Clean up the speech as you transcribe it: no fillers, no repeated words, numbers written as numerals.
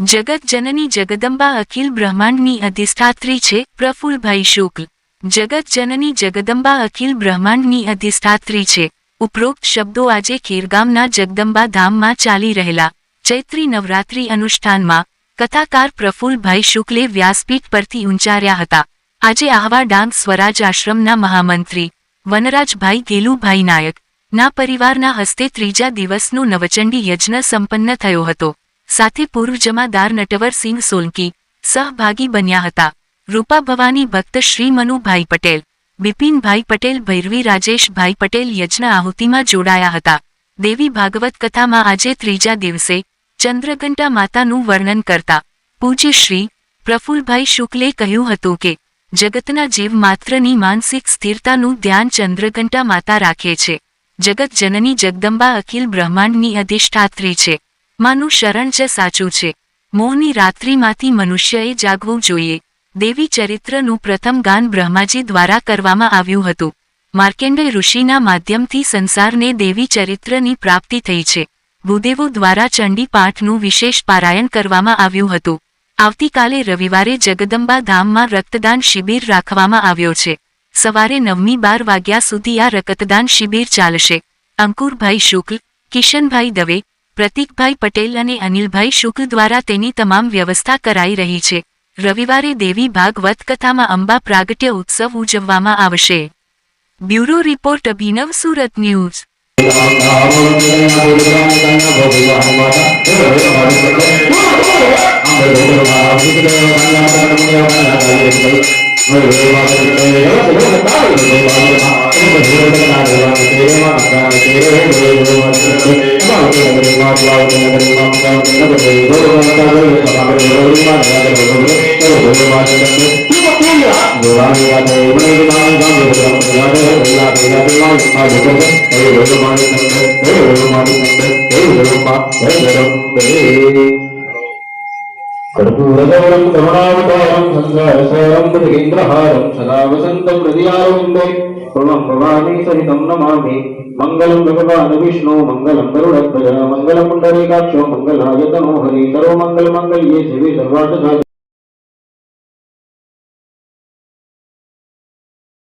જગત જનની જગદંબા અખિલ બ્રહ્માંડની અધિષ્ઠાત્રી છે પ્રફુલ્લભાઈ શુક્લ। જગત જનની જગદંબા અખિલ બ્રહ્માંડની અધિષ્ઠાત્રી છે। ઉપરોક્ત શબ્દો આજે ખેરગામના જગદંબા ધામમાં ચાલી રહેલા ચૈત્રી નવરાત્રિ અનુષ્ઠાનમાં કથાકાર પ્રફુલ્લભાઈ શુક્લે વ્યાસપીઠ પરથી ઉચ્ચાર્યા હતા। આજે આહવા ડાંગ સ્વરાજ આશ્રમના મહામંત્રી વનરાજભાઈ ગેલુભાઈ નાયક ના પરિવારના હસ્તે ત્રીજા દિવસનો નવચંડી યજ્ઞ સંપન્ન થયો હતો। સાથે પૂર્વ જમાદાર નટવરસિંહ સોલંકી સહભાગી બન્યા હતા। રૂપા ભવાની ભક્ત શ્રી મનુભાઈ પટેલ, બિપિનભાઈ પટેલ, ભૈરવી રાજેશભાઈ પટેલ યજ્ઞ આહુતિમાં જોડાયા હતા। દેવી ભાગવત કથામાં આજે ત્રીજા દિવસે ચંદ્રઘંટા માતાનું વર્ણન કરતા પૂજ્ય શ્રી પ્રફુલ્લભાઈ શુક્લે કહ્યું હતું કે જગતના જીવ માત્રની માનસિક સ્થિરતાનું ધ્યાન ચંદ્રઘંટા માતા રાખે છે। જગત જનની જગદંબા અખિલ બ્રહ્માંડની અધિષ્ઠાત્રી છે। માનું શરણ જ સાચું છે। મોહની રાત્રિમાંથી મનુષ્યએ જાગવું જોઈએ। દેવી ચરિત્રનું પ્રથમ ગાન બ્રહ્માજી દ્વારા કરવામાં આવ્યું હતું। માર્કેન્ડય ઋષિના માધ્યમથી સંસારને દેવી ચરિત્રની પ્રાપ્તિ થઈ છે। ભૂદેવો દ્વારા ચંડી પાઠનું વિશેષ પારાયણ કરવામાં આવ્યું હતું। આવતીકાલે રવિવારે જગદંબા ધામમાં રક્તદાન શિબિર રાખવામાં આવ્યો છે। સવારે 9:12 વાગ્યા સુધી આ રક્તદાન શિબિર ચાલશે। અંકુરભાઈ શુક્લ, કિશનભાઈ દવે, પ્રતીકભાઈ પટેલ અને અનિલભાઈ શુક્લ દ્વારા તેની તમામ વ્યવસ્થા કરાઈ રહી છે। રવિવારે દેવી ભાગવત કથામાં અંબા પ્રાગટ્ય ઉત્સવ ઉજવવામાં આવશે। બ્યુરો રિપોર્ટ અભિનવ સુરત ન્યૂઝ। कर्पूरगौरं करुणावतारं संसारसारं भुजगेन्द्रहारं सदा वसन्तं हृदयारविन्दे त्वं भवानी सहितं नमामि। मङ्गलं भगवान् विष्णु मङ्गलं गरुडध्वज मङ्गलं पुण्डरीकाक्षो मङ्गलाय तनो हरि सर्वमङ्गलमाङ्गल्ये शिवे सर्वार्थसाधिके